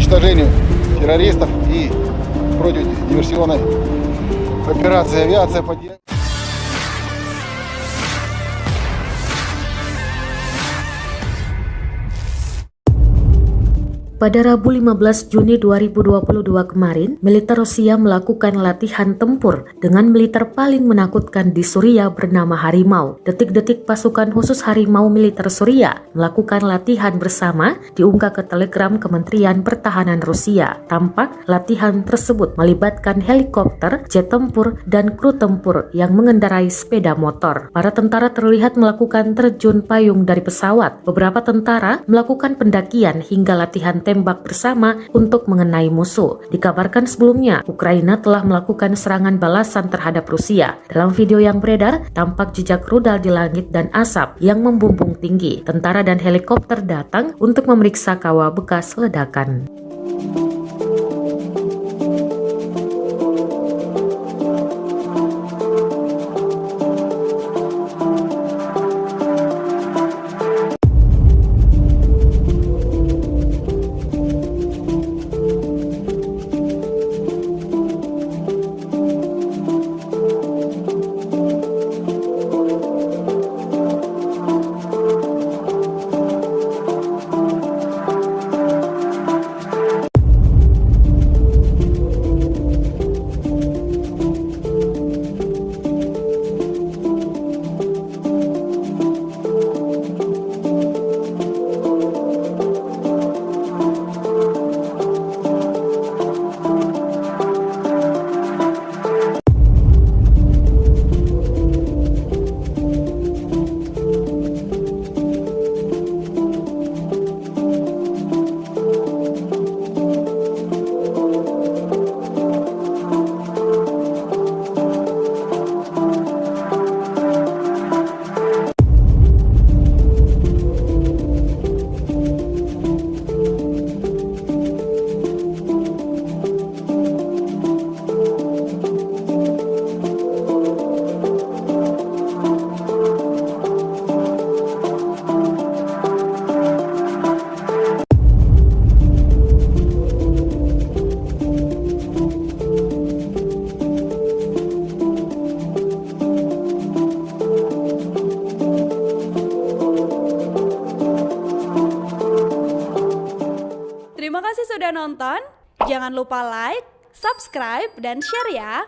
уничтожению террористов и противодиверсионной операции авиация поддержки. Pada Rabu 15 Juni 2022 kemarin, militer Rusia melakukan latihan tempur dengan militer paling menakutkan di Suriah bernama Harimau. Detik-detik pasukan khusus Harimau militer Suriah melakukan latihan bersama diunggah ke Telegram Kementerian Pertahanan Rusia. Tampak latihan tersebut melibatkan helikopter, jet tempur, dan kru tempur yang mengendarai sepeda motor. Para tentara terlihat melakukan terjun payung dari pesawat. Beberapa tentara melakukan pendakian hingga latihan tembak bersama untuk mengenai musuh. Dikabarkan sebelumnya, Ukraina telah melakukan serangan balasan terhadap Rusia. Dalam video yang beredar, tampak jejak rudal di langit dan asap yang membumbung tinggi. Tentara dan helikopter datang untuk memeriksa kawah bekas ledakan. Terima kasih sudah nonton. Jangan lupa like, subscribe, dan share ya.